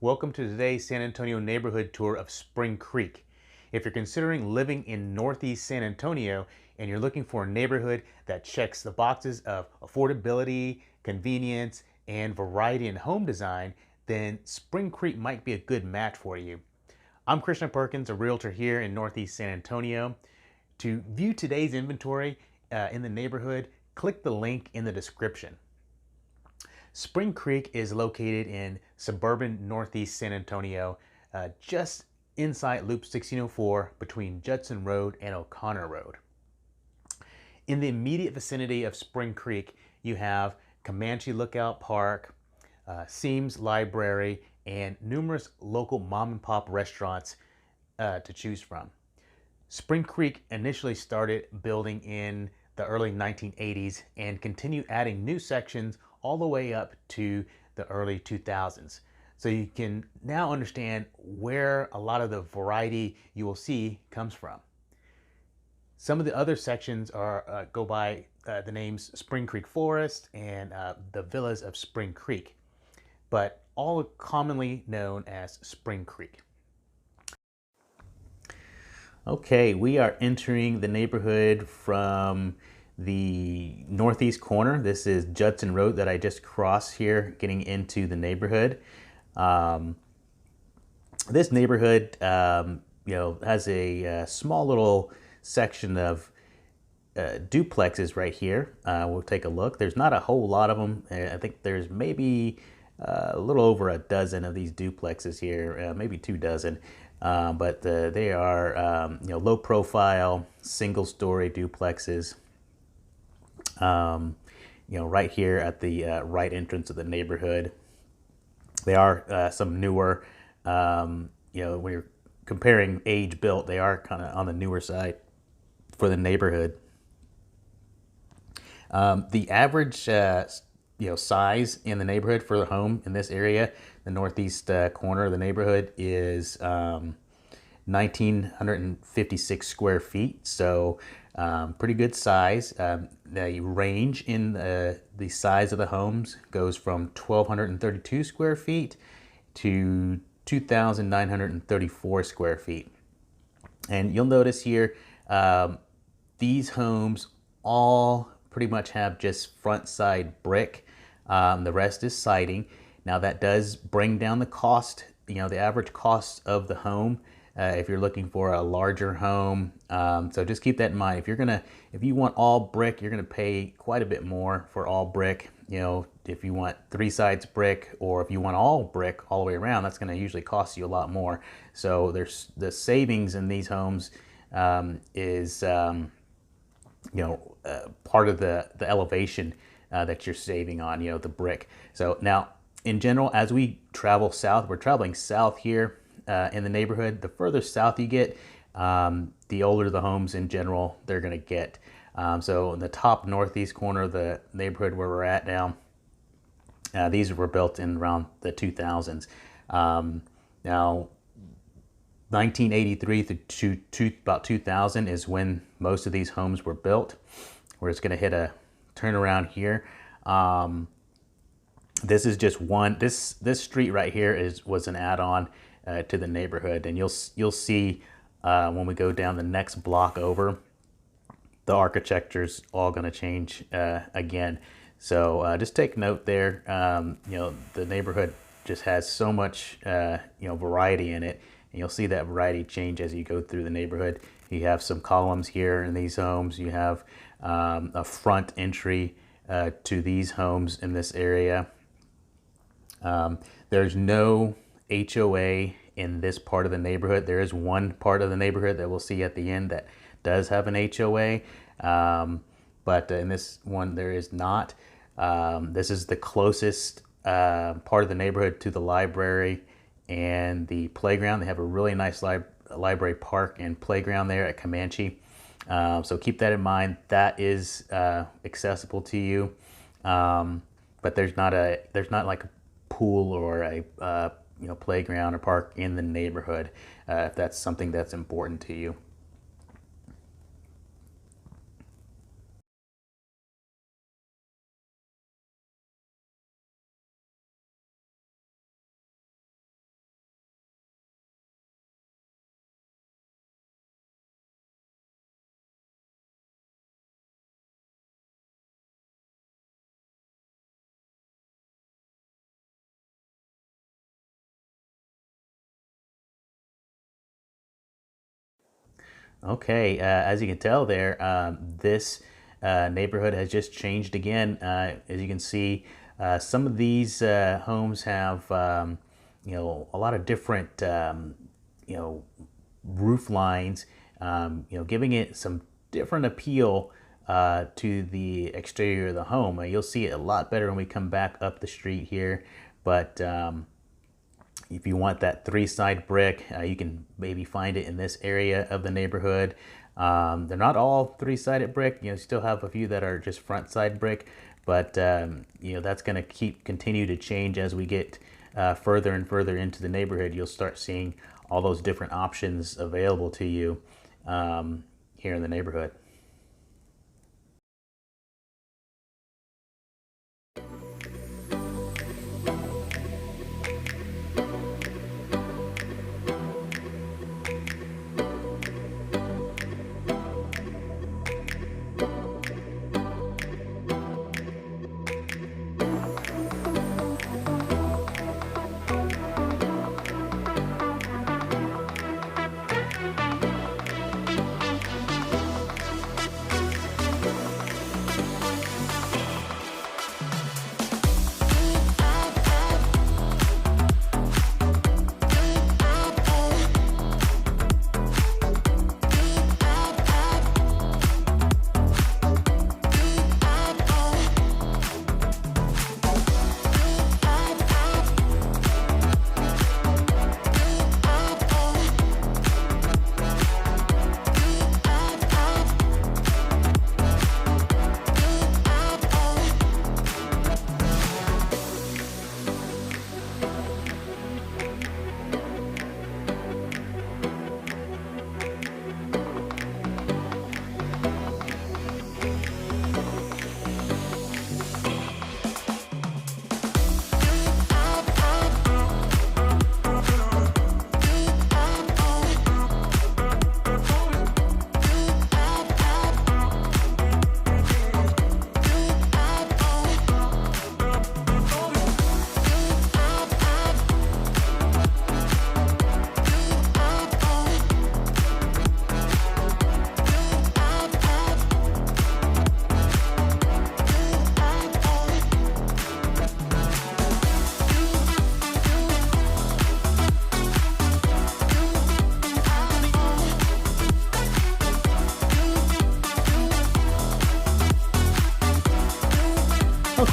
Welcome to today's San Antonio neighborhood tour of Spring Creek. If you're considering living in Northeast San Antonio and you're looking for a neighborhood that checks the boxes of affordability, convenience, and variety in home design, then Spring Creek might be a good match for you. I'm Krishna Perkins, a realtor here in Northeast San Antonio. To view today's inventory in the neighborhood, click the link in the description. Spring Creek is located in suburban Northeast San Antonio, just inside Loop 1604 between Judson Road and O'Connor Road. In the immediate vicinity of Spring Creek, you have Comanche Lookout Park, Semmes Library, and numerous local mom and pop restaurants to choose from. Spring Creek initially started building in the early 1980s and continued adding new sections all the way up to the early 2000s. So you can now understand where a lot of the variety you will see comes from. Some of the other sections are go by the names Spring Creek Forest and the Villas of Spring Creek, but all commonly known as Spring Creek. Okay, we are entering the neighborhood from the northeast corner. This is Judson Road that I just crossed here, getting into the neighborhood. This neighborhood, has a small little section of duplexes right here. We'll take a look. There's not a whole lot of them. I think there's maybe a little over a dozen of these duplexes here, maybe 2 dozen. But they are low profile, single story duplexes. Right here at the right entrance of the neighborhood. They are some newer. When you're comparing age built, they are kind of on the newer side for the neighborhood. The average size in the neighborhood for the home in this area, the northeast corner of the neighborhood, is 1,956 square feet. So pretty good size. The range in the size of the homes goes from 1,232 square feet to 2,934 square feet. And you'll notice here, these homes all pretty much have just front side brick. The rest is siding. Now that does bring down the cost, the average cost of the home if you're looking for a larger home. So just keep that in mind. If you want all brick, you're gonna pay quite a bit more for all brick. If you want 3 sides brick, or if you want all brick all the way around, that's gonna usually cost you a lot more. So there's the savings in these homes is part of the elevation that you're saving on, the brick. So now, in general, as we travel south, we're traveling south here in the neighborhood. The further south you get, the older the homes in general they're going to get. So in the top northeast corner of the neighborhood where we're at now, these were built in around the 2000s. Now, 1983 to about 2000 is when most of these homes were built. We're just going to hit a turnaround here. This is just one. This street right here was an add-on to the neighborhood, and you'll see when we go down the next block over, the architecture's all going to change again. So just take note there. The neighborhood just has so much variety in it. And you'll see that variety change as you go through the neighborhood. You have some columns here in these homes. You have a front entry to these homes in this area. There's no HOA in this part of the neighborhood. There is one part of the neighborhood that we'll see at the end that does have an HOA, but in this one there is not. This is the closest part of the neighborhood to the library and the playground. They have a really nice library park and playground there at Comanche. So keep that in mind. That is accessible to you, but there's not like a pool or a playground or park in the neighborhood if that's something that's important to you. Okay, as you can tell there, this neighborhood has just changed again. As you can see, some of these homes have, a lot of different, you know, roof lines, giving it some different appeal to the exterior of the home. You'll see it a lot better when we come back up the street here, but if you want that three-side brick, you can maybe find it in this area of the neighborhood. They're not all three-sided brick. You still have a few that are just front-side brick, but that's going to continue to change as we get further and further into the neighborhood. You'll start seeing all those different options available to you here in the neighborhood.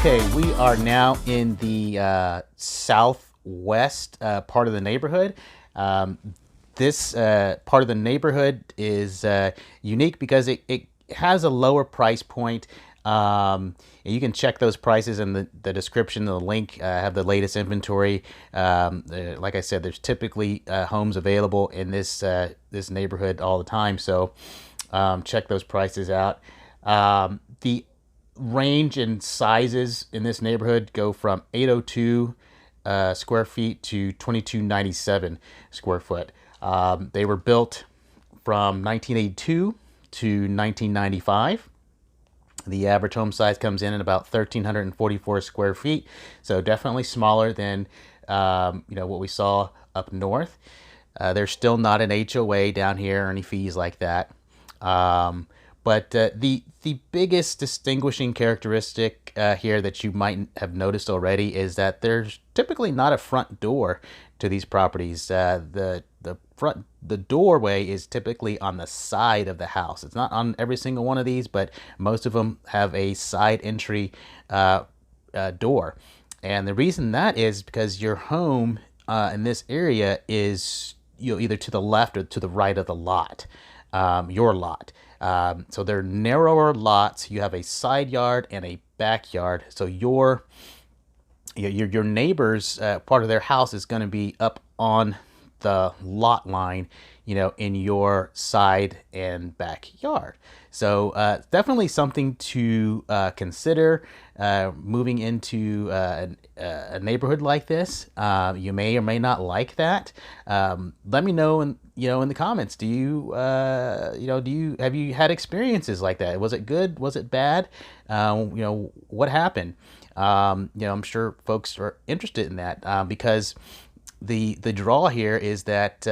Okay, we are now in the southwest part of the neighborhood. This part of the neighborhood is unique because it has a lower price point. And you can check those prices in the description, the link. I have the latest inventory. Like I said, there's typically homes available in this neighborhood all the time, so check those prices out. The range in sizes in this neighborhood go from 802 square feet to 2297 square foot. They were built from 1982 to 1995. The average home size comes in at about 1,344 square feet, so definitely smaller than what we saw up north. There's still not an HOA down here or any fees like that. But the biggest distinguishing characteristic here that you might have noticed already is that there's typically not a front door to these properties. The doorway is typically on the side of the house. It's not on every single one of these, but most of them have a side entry door. And the reason that is because your home in this area is either to the left or to the right of the lot, your lot. So they're narrower lots. You have a side yard and a backyard. So your neighbor's part of their house is going to be up on the lot line, in your side and backyard. So definitely something to consider moving into a neighborhood like this. You may or may not like that. Let me know in the comments. Have you had experiences like that? Was it good? Was it bad? What happened? I'm sure folks are interested in that because the draw here is that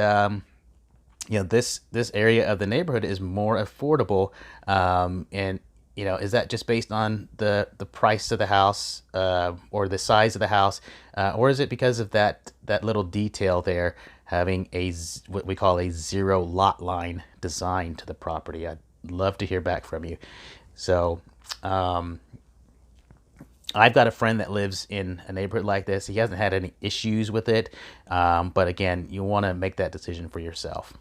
this area of the neighborhood is more affordable, and is that just based on the price of the house, or the size of the house, or is it because of that little detail there, having what we call a zero lot line design to the property? I'd love to hear back from you. So, I've got a friend that lives in a neighborhood like this. He hasn't had any issues with it, but again, you want to make that decision for yourself.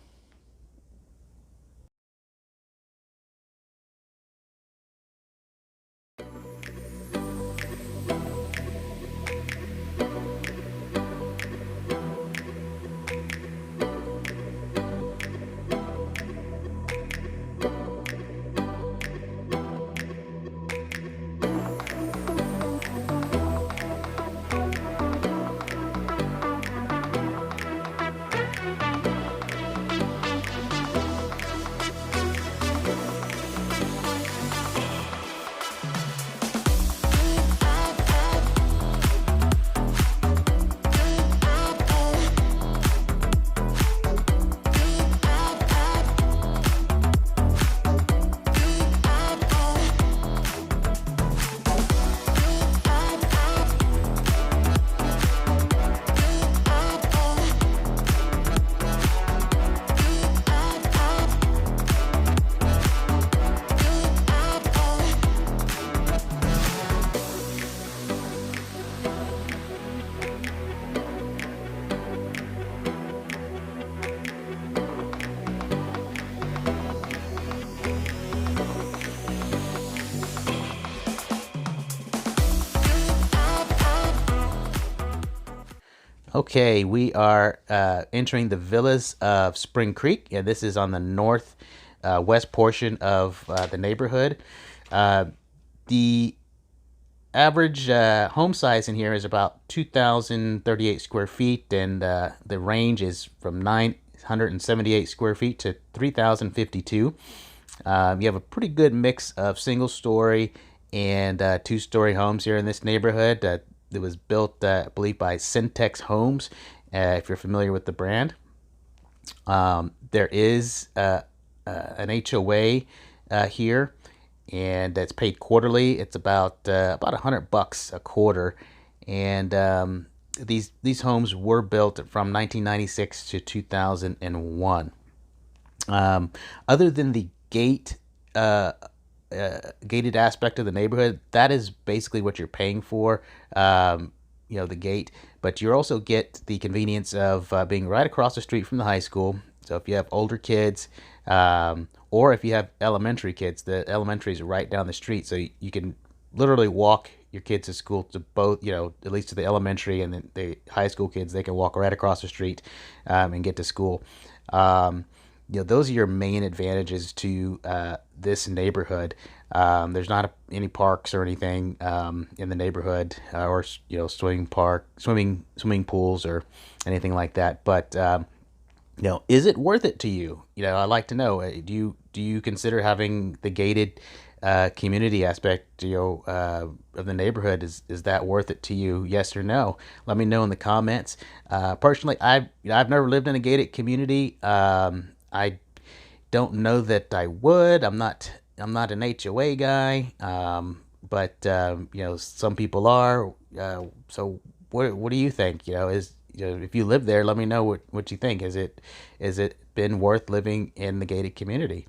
Okay, we are entering the villas of Spring Creek, and this is on the north west portion of the neighborhood. The average home size in here is about 2,038 square feet, and the range is from 978 square feet to 3,052. You have a pretty good mix of single story and two-story homes here in this neighborhood. It was built, I believe, by Syntex Homes, if you're familiar with the brand. There is an HOA here, and it's paid quarterly. It's about $100 a quarter, and these homes were built from 1996 to 2001. Other than the gated aspect of the neighborhood, that is basically what you're paying for. The gate, but you also get the convenience of being right across the street from the high school. So if you have older kids, or if you have elementary kids, the elementary is right down the street, so you can literally walk your kids to school, to both, at least to the elementary, and then the high school kids, they can walk right across the street and get to school. Those are your main advantages to this neighborhood. There's not any parks or anything in the neighborhood, or swimming pools or anything like that. But is it worth it to you? I'd like to know. Do you consider having the gated community aspect, of the neighborhood? Is that worth it to you? Yes or no? Let me know in the comments. Personally, I've never lived in a gated community. I don't know that I would. I'm not an HOA guy, but some people are. So what do you think? If you live there, let me know what you think. Is it been worth living in the gated community?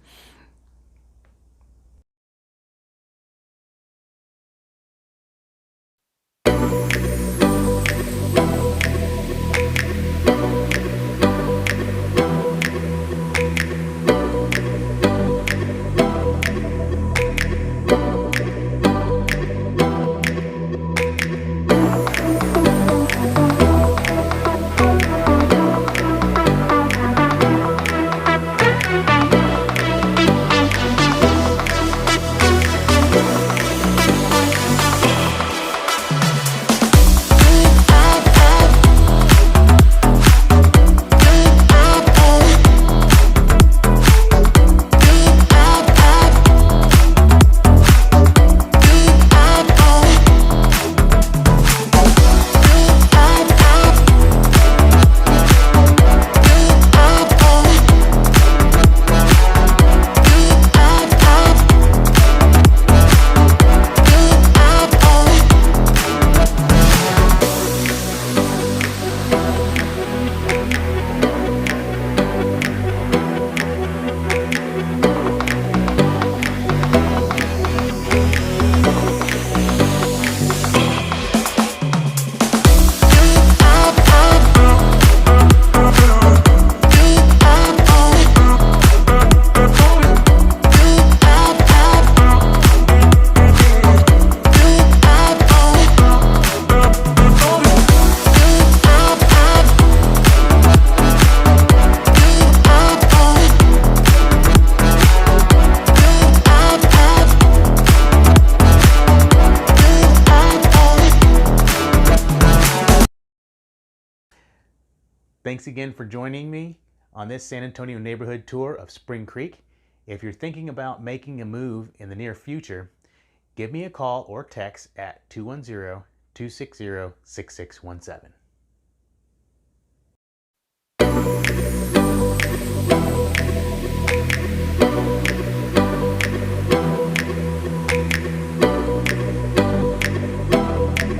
Thanks again for joining me on this San Antonio neighborhood tour of Spring Creek. If you're thinking about making a move in the near future, give me a call or text at 210-260-6617.